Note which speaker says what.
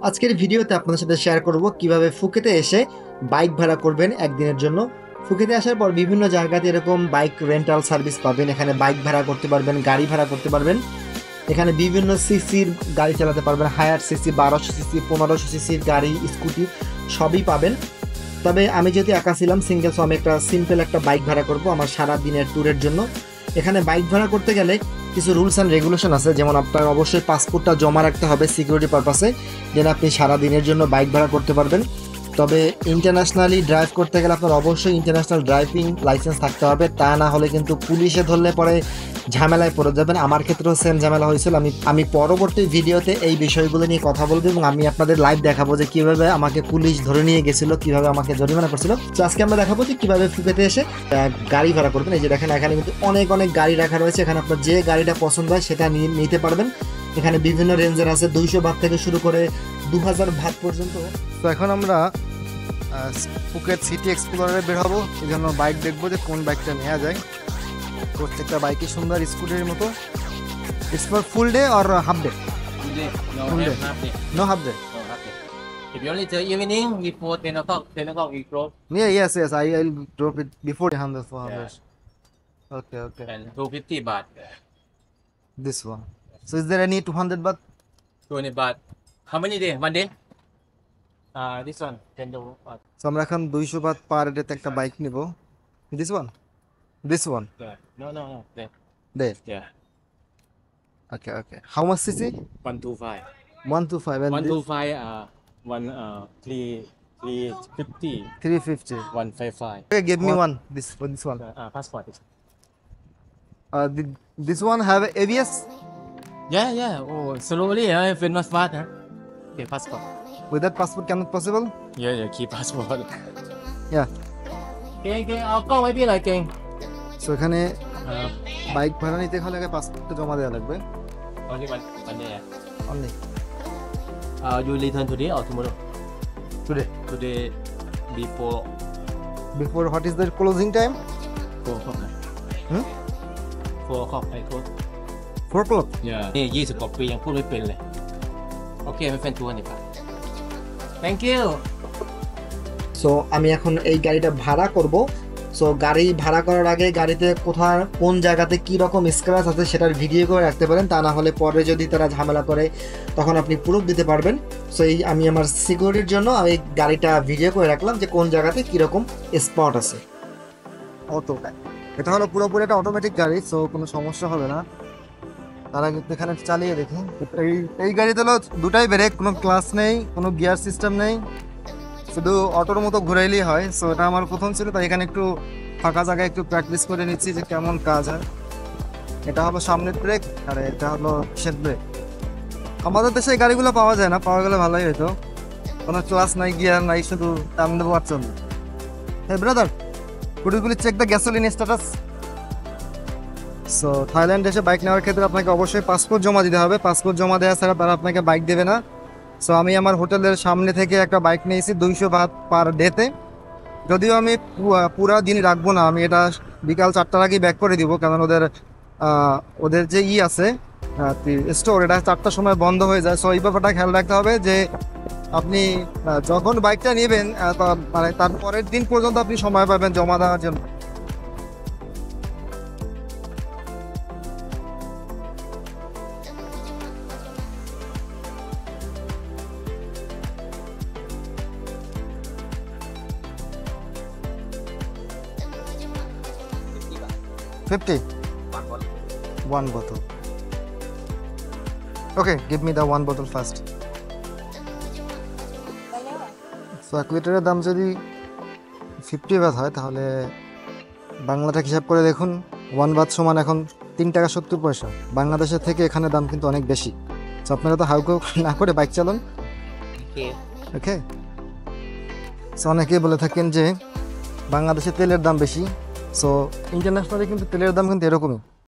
Speaker 1: আজকের ভিডিওতে আপনাদের সাথে শেয়ার করব কিভাবে ফুকেতে এসে বাইক ভাড়া করবেন একদিনের জন্য। ফুকেতে আসার পর বিভিন্ন জায়গাতে এরকম বাইক রেন্টাল সার্ভিস পাবেন। এখানে বাইক ভাড়া করতে পারবেন, গাড়ি ভাড়া করতে পারবেন। এখানে বিভিন্ন সিসির গাড়ি চালাতে পারবেন, হায়ার সিসি, 1200 সিসি, 1500 সিসির গাড়ি, স্কুটি সবই পাবেন। তবে আমি যেহেতু একা ছিলাম সিঙ্গেল, সো আমি একটা সিম্পল একটা বাইক ভাড়া করব আমার সারা দিনের ট্যুরের জন্য। এখানে বাইক ভাড়া করতে গেলে কিছু রুলস অ্যান্ড রেগুলেশন আছে, যেমন আপনার অবশ্যই পাসপোর্টটা জমা রাখতে হবে সিকিউরিটি পারপাসে, যেন আপনি সারা দিনের জন্য বাইক ভাড়া করতে পারবেন। তবে ইন্টারন্যাশনালি ড্রাইভ করতে গেলে আপনার অবশ্যই ইন্টারন্যাশনাল ড্রাইভিং লাইসেন্স থাকতে হবে, তা না হলে কিন্তু পুলিশে ধরলে পরে ঝামেলায় পড়ে যাবেন। আমার ক্ষেত্রেও সেম ঝামেলা হয়েছিল। আমি পরবর্তী ভিডিওতে এই বিষয়গুলো নিয়ে কথা বলবো এবং আমি আপনাদের লাইভ দেখাবো যে কীভাবে আমাকে পুলিশ ধরে নিয়ে গেছিলো, কীভাবে আমাকে জরিমানা করছিল। তো আজকে আমরা দেখাবো যে কীভাবে ফুকেতে এসে গাড়ি ভাড়া করবেন। এই যে দেখেন এখানে কিন্তু অনেক অনেক গাড়ি রাখা রয়েছে। এখানে আপনার যে গাড়িটা পছন্দ হয় সেটা নিতে পারবেন। এখানে বিভিন্ন রেঞ্জের আছে, 200 বাত থেকে শুরু করে 2000 বাত পর্যন্ত। তো এখন আমরা ফুকেট সিটি এক্সপ্লোরারে বের হবো, এই জন্য বাইক দেখবো যে কোন বাইকটা নেওয়া যায়। প্রত্যেকটা বাইকই সুন্দর স্কুটির মতো। It's for full day or half day?
Speaker 2: Full day. No,
Speaker 1: Full day.
Speaker 2: half day.
Speaker 1: No half day?
Speaker 2: No, half day. If you only till evening, before 10 o'clock, 10 o'clock we close.
Speaker 1: Yes, I'll drop it before 100 400. Okay.
Speaker 2: And 250 baht.
Speaker 1: This one. So is there any 200 baht?
Speaker 2: 20 baht. How many day? One day? This one, 10 baht.
Speaker 1: So আমরা এখন 200 বাত পার ডেতে একটা bike নিব। This one.
Speaker 2: Yeah. No. There.
Speaker 1: There.
Speaker 2: Yeah.
Speaker 1: Okay. How much cc?
Speaker 2: 125.
Speaker 1: 125 and
Speaker 2: 125, one, 350,
Speaker 1: 350.
Speaker 2: 155.
Speaker 1: Okay, give me one. This one.
Speaker 2: Passport.
Speaker 1: This one have ABS?
Speaker 2: Yeah. Oh, slowly, famous part, huh? Okay, passport.
Speaker 1: With that passport cannot possible?
Speaker 2: Yeah, keep passport.
Speaker 1: Yeah.
Speaker 2: Okay, I'll go maybe like
Speaker 1: So এখানে bike ভাড়া নিতে হলে আগে পাসপোর্টটা জমা দেওয়া লাগবে।
Speaker 2: only one day.
Speaker 1: Only
Speaker 2: You return today or tomorrow?
Speaker 1: today.
Speaker 2: Today before
Speaker 1: Before what is the closing time?
Speaker 2: 4 o'clock.
Speaker 1: Hmm?
Speaker 2: 4 o'clock I close.
Speaker 1: 4 o'clock.
Speaker 2: Yeah. นี่20 กว่าปียังพูดไม่เป็นเลย โอเคไม่เป็นตัวนี่ป่ะ Thank you.
Speaker 1: So আমি এখন এই গাড়িটা ভাড়া করব। সো গাড়ি ভাড়া করার আগে গাড়িতে কোথায় কোন জায়গাতে কি রকম স্ক্র্যাচ আছে সেটার ভিডিও করে রাখতে পারেন, তা না হলে পরে যদি তারা ঝামেলা করে তখন আপনি প্রুফ দিতে পারবেন। সো আমি আমার সিকিউরিটির জন্য আমি গাড়িটা ভিডিও করে রাখলাম যে কোন জায়গাতে কীরকম স্পট আছে। এটা হলো পুরোপুরি একটা অটোমেটিক গাড়ি, সো কোনো সমস্যা হবে না। তারা কিন্তু এখানে চালিয়ে দেখি। এই গাড়িতে হলো দুটাই ব্রেক, কোনো ক্লাস নেই, কোনো গিয়ার সিস্টেম নেই, শুধু অটোর মতো ঘুরাইলেই হয়। সো এটা আমার প্রথম ছিল, তাই এখানে একটু ফাঁকা জায়গায় একটু প্র্যাকটিস করে নিচ্ছি যে কেমন কাজ হয়। এটা হলো সামনের ব্রেক আর এটা হলো পিছের ব্রেক। আমাদের দেশে এই গাড়িগুলো পাওয়া যায় না, পাওয়া গেলে ভালোই হতো। কোনো ক্লাস নাই, গিয়ার নাই, শুধু টান দেবো আর চলবে। Hey brother, could you please check the gasoline status? So Thailand এসে বাইক নেওয়ার ক্ষেত্রে আপনাকে অবশ্যই পাসপোর্ট জমা দিতে হবে। পাসপোর্ট জমা দেওয়া ছাড়া তারা আপনাকে বাইক দেবে না। সো আমি আমার হোটেলের সামনে থেকে একটা বাইক নিয়েছি 200 বাত পার ডেতে। যদিও আমি পুরা দিন রাখবো না, আমি এটা বিকাল 4টার আগেই ব্যাক করে দিব, কারণ ওদের যে আছে স্টোর, এটা 4টার সময় বন্ধ হয়ে যায়। সো এই ব্যাপারটা খেয়াল রাখতে হবে যে আপনি যখন বাইকটা নেবেন মানে তার পরের দিন পর্যন্ত আপনি সময় পাবেন জমা দেওয়ার জন্য। One bottle. Okay, give me the one bottle first. So 1 লিটারের দাম যদি 50 বাত হয় তাহলে বাংলাটা হিসাব করে দেখুন, 1 বাত সমান এখন 3 টাকা 70 পয়সা। বাংলাদেশের থেকে এখানে দাম কিন্তু অনেক বেশি। সো আপনারা তো হাউকাউ না করে বাইক চালান। ওকে। সো অনেকেই বলে থাকেন যে বাংলাদেশে তেলের দাম বেশি। সো ইন্টারন্যাশনালি কিন্তু তেলের দাম কিন্তু এরকমই।